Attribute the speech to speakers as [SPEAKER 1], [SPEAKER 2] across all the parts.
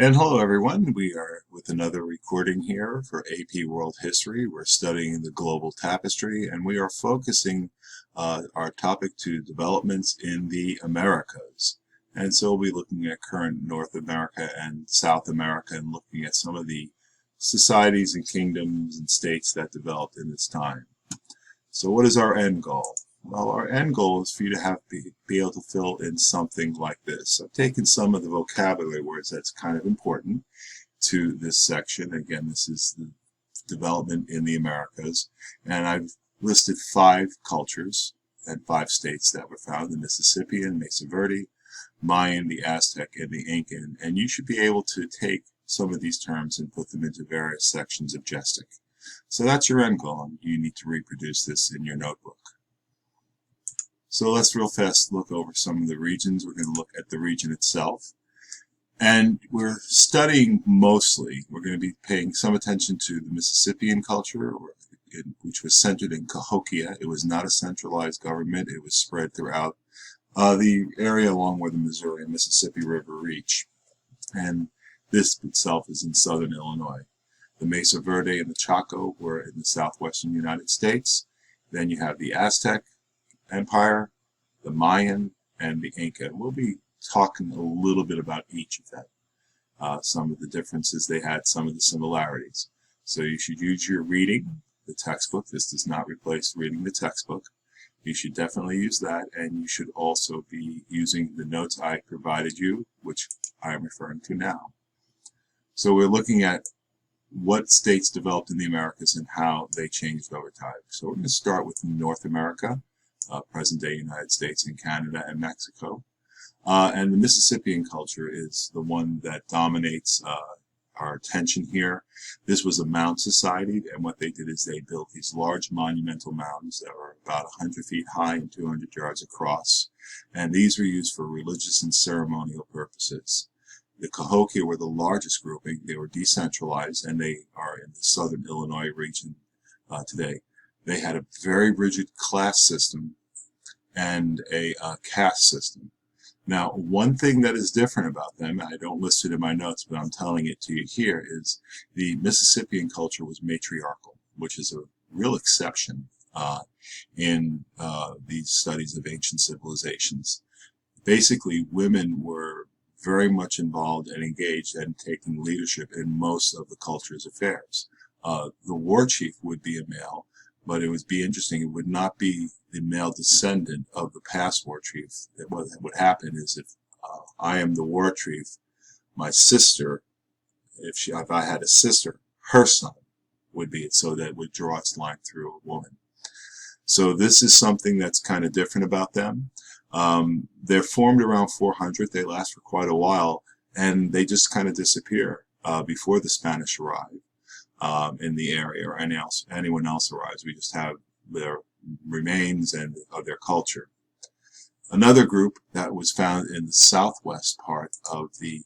[SPEAKER 1] And hello, everyone. We are with another recording here for AP World History. We're studying the global tapestry, and we are focusing our topic to developments in the Americas. And so we'll be looking at current North America and South America and looking at some of the societies and kingdoms and states that developed in this time. So what is our end goal? Well, our end goal is for you to be able to fill in something like this. I've taken some of the vocabulary words that's kind of important to this section. Again, this is the development in the Americas, and I've listed 5 cultures and 5 states that were found: the Mississippian, Mesa Verde, Mayan, the Aztec, and the Incan. And you should be able to take some of these terms and put them into various sections of GESTIC. So that's your end goal, and you need to reproduce this in your notebook. So let's real fast look over some of the regions. We're going to look at the region itself. And we're studying mostly, we're going to be paying some attention to the Mississippian culture, which was centered in Cahokia. It was not a centralized government. It was spread throughout the area along where the Missouri and Mississippi River reach. And this itself is in southern Illinois. The Mesa Verde and the Chaco were in the southwestern United States. Then you have the Aztec Empire, the Mayan, and the Inca. We'll be talking a little bit about each of them. Some of the differences they had, some of the similarities. So you should use your reading, the textbook. This does not replace reading the textbook. You should definitely use that, and you should also be using the notes I provided you, which I am referring to now. So we're looking at what states developed in the Americas and how they changed over time. So we're going to start with North America. Present-day United States and Canada and Mexico. And the Mississippian culture is the one that dominates our attention here. This was a mound society, and what they did is they built these large monumental mounds that were about 100 feet high and 200 yards across. And these were used for religious and ceremonial purposes. The Cahokia were the largest grouping. They were decentralized, and they are in the southern Illinois region today. They had a very rigid class system and a caste system. Now, one thing that is different about them, I don't list it in my notes, but I'm telling it to you here, is the Mississippian culture was matriarchal, which is a real exception in these studies of ancient civilizations. Basically, women were very much involved and engaged and taking leadership in most of the culture's affairs. The war chief would be a male, but it would be interesting. It would not be the male descendant of the past war chief. What would happen is if I am the war chief, my sister, if I had a sister, her son would be it, so that would draw its line through a woman. So this is something that's kind of different about them. They're formed around 400. They last for quite a while, and they just kind of disappear before the Spanish arrive. In the area, or anyone else arrives. We just have their remains and of their culture. Another group that was found in the southwest part of the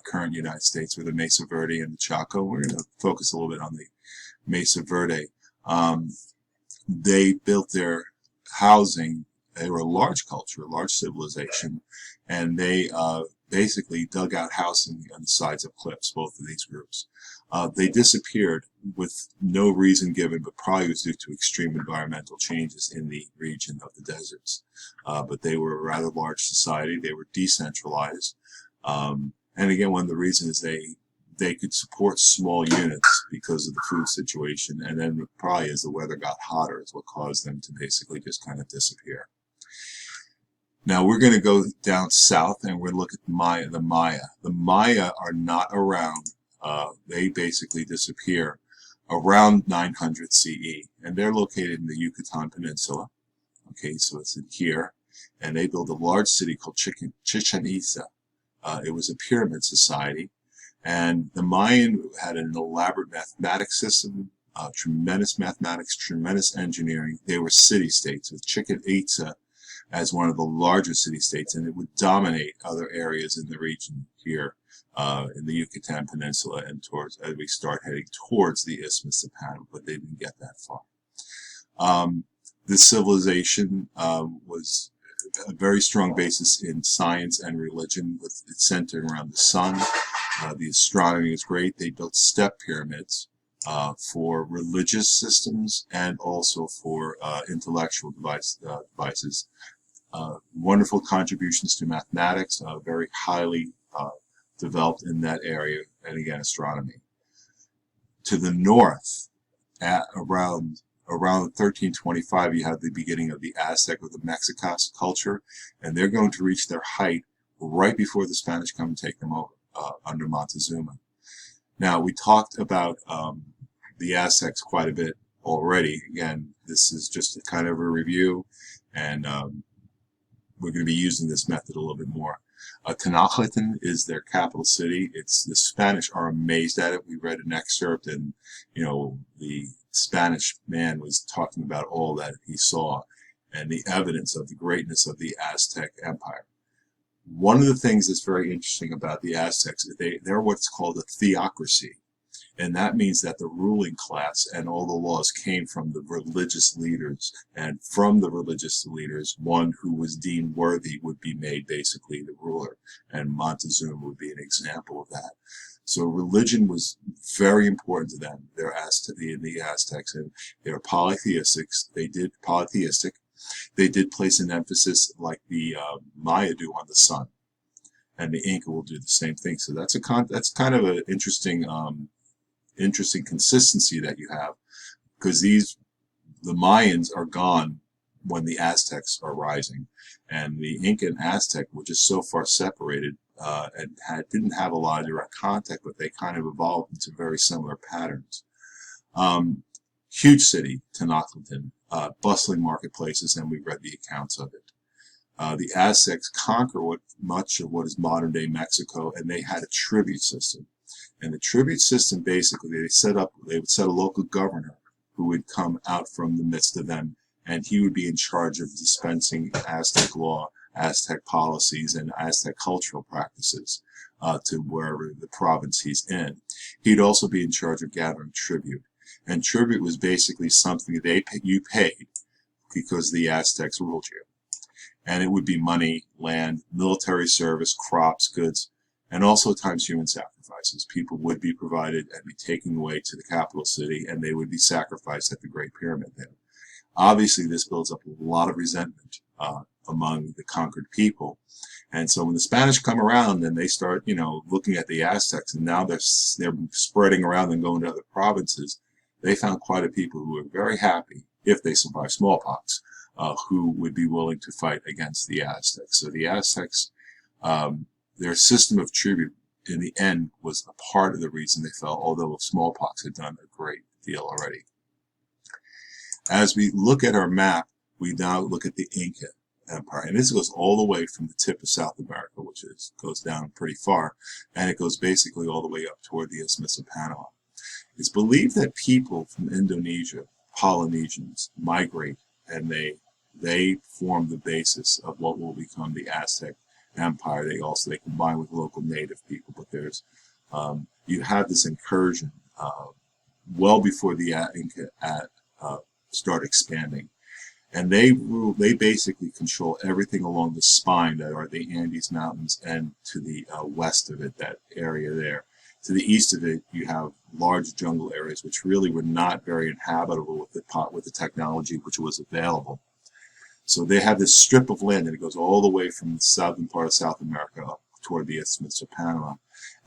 [SPEAKER 1] current United States were the Mesa Verde and the Chaco. We're going to focus a little bit on the Mesa Verde. They built their housing. They were a large culture, a large civilization, and they basically dug out housing on the sides of cliffs, both of these groups. They disappeared with no reason given, but probably was due to extreme environmental changes in the region of the deserts. But they were a rather large society. They were decentralized. And again, one of the reasons they could support small units because of the food situation. And then probably as the weather got hotter is what caused them to basically just kind of disappear. Now we're going to go down south and we're going to look at the Maya. The Maya are not around. They basically disappear around 900 CE, and they're located in the Yucatan Peninsula. Okay, so it's in here, and they built a large city called Chichen Itza. It was a pyramid society, and the Mayan had an elaborate mathematics system, tremendous mathematics, tremendous engineering. They were city-states, with Chichen Itza as one of the largest city-states, and it would dominate other areas in the region here. In the Yucatan Peninsula, and as we start heading towards the Isthmus of Panama, but they didn't get that far. This civilization was a very strong basis in science and religion, with it centered around the sun. The astronomy was great. They built step pyramids for religious systems and also for intellectual devices. Wonderful contributions to mathematics, very highly developed in that area, and again, astronomy. To the north, at around 1325, you have the beginning of the Aztec or the Mexicas culture, and they're going to reach their height right before the Spanish come and take them over under Montezuma. Now, we talked about the Aztecs quite a bit already. Again, this is just a kind of a review, and we're going to be using this method a little bit more. Tenochtitlan is their capital city. The Spanish are amazed at it. We read an excerpt, and the Spanish man was talking about all that he saw and the evidence of the greatness of the Aztec Empire. One of the things that's very interesting about the Aztecs is they're what's called a theocracy. And that means that the ruling class and all the laws came from the religious leaders. And from the religious leaders, one who was deemed worthy would be made basically the ruler. And Montezuma would be an example of that. So religion was very important to them. The Aztecs, and they were polytheistic. They did place an emphasis, like the Maya do, on the sun, and the Inca will do the same thing. So that's kind of an interesting consistency that you have, because the Mayans are gone when the Aztecs are rising, and the Inca and Aztec were just so far separated and didn't have a lot of direct contact, but they kind of evolved into very similar patterns. Huge city, Tenochtitlan, bustling marketplaces, and we read the accounts of it. The Aztecs conquered much of what is modern-day Mexico, and they had a tribute system. And the tribute system, basically, they would set a local governor who would come out from the midst of them, and he would be in charge of dispensing Aztec law, Aztec policies, and Aztec cultural practices to wherever the province he's in. He'd also be in charge of gathering tribute. And tribute was basically something you paid because the Aztecs ruled you. And it would be money, land, military service, crops, goods, and also at times human sacrifices. People would be provided and be taken away to the capital city, and they would be sacrificed at the Great Pyramid there. Obviously, this builds up a lot of resentment among the conquered people. And so when the Spanish come around and they start, looking at the Aztecs, and now they're spreading around and going to other provinces, they found quite a people who were very happy, if they survived smallpox, who would be willing to fight against the Aztecs. So the Aztecs, their system of tribute, in the end, was a part of the reason they fell, although smallpox had done a great deal already. As we look at our map, we now look at the Inca Empire. And this goes all the way from the tip of South America, which goes down pretty far, and it goes basically all the way up toward the Isthmus of Panama. It's believed that people from Indonesia, Polynesians, migrate, and they form the basis of what will become the Aztec Empire. They combine with local native people, but there's you have this incursion well before the Inca start expanding, and they basically control everything along the spine that are the Andes Mountains, and to the west of it, that area there. To the east of it, you have large jungle areas which really were not very inhabitable with the technology which was available. So they have this strip of land, and it goes all the way from the southern part of South America up toward the Isthmus of Panama.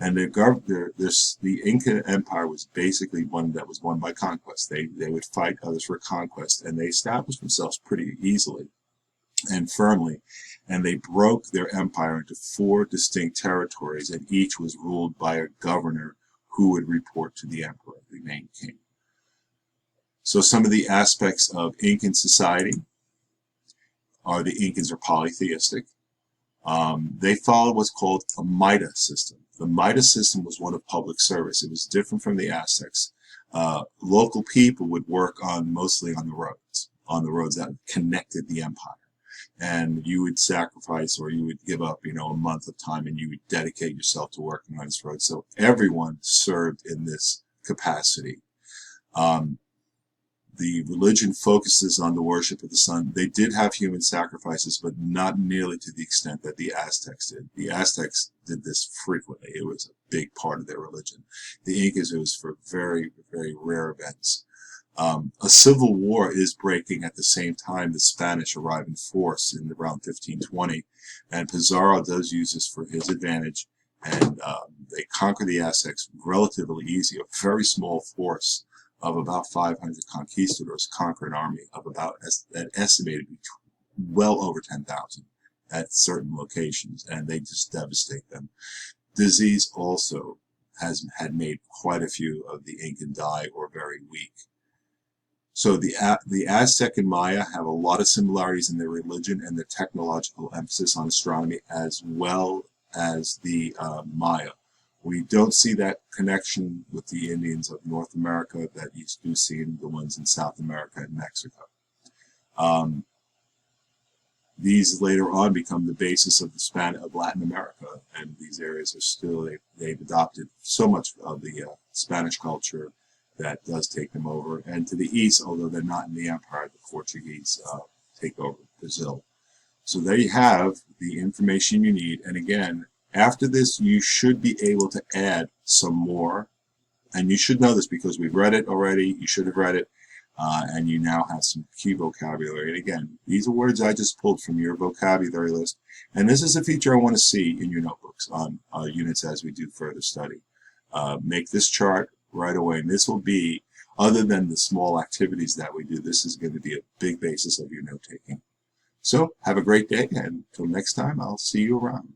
[SPEAKER 1] And the Inca Empire was basically one that was won by conquest. They would fight others for conquest, and they established themselves pretty easily and firmly. And they broke their empire into 4 distinct territories, and each was ruled by a governor who would report to the emperor, the main king. So some of the aspects of Incan society are the Incans are polytheistic. They followed what's called a Midas system. The Midas system was one of public service. It was different from the Aztecs. Local people would work mostly on the roads that connected the empire. And you would sacrifice, or you would give up, a month of time, and you would dedicate yourself to working on this road. So everyone served in this capacity. The religion focuses on the worship of the sun. They did have human sacrifices, but not nearly to the extent that the Aztecs did. The Aztecs did this frequently. It was a big part of their religion. The Incas, it was for very, very rare events. A civil war is breaking at the same time the Spanish arrive in force in around 1520, and Pizarro does use this for his advantage, and they conquer the Aztecs relatively easy. A very small force of about 500 conquistadors conquer an army of about an estimated well over 10,000 at certain locations, and they just devastate them. Disease also had made quite a few of the Incan die or very weak. So the Aztec and Maya have a lot of similarities in their religion and the technological emphasis on astronomy, as well as the Maya. We don't see that connection with the Indians of North America that you do see in the ones in South America and Mexico. These later on become the basis of of Latin America, and these areas are still, they've adopted so much of the Spanish culture that does take them over. And to the east, although they're not in the empire, the Portuguese take over Brazil. So there you have the information you need. And again, after this, you should be able to add some more. And you should know this because we've read it already. You should have read it. And you now have some key vocabulary. And again, these are words I just pulled from your vocabulary list. And this is a feature I want to see in your notebooks on units as we do further study. Make this chart right away. And this will be, other than the small activities that we do, this is going to be a big basis of your note-taking. So have a great day, and until next time, I'll see you around.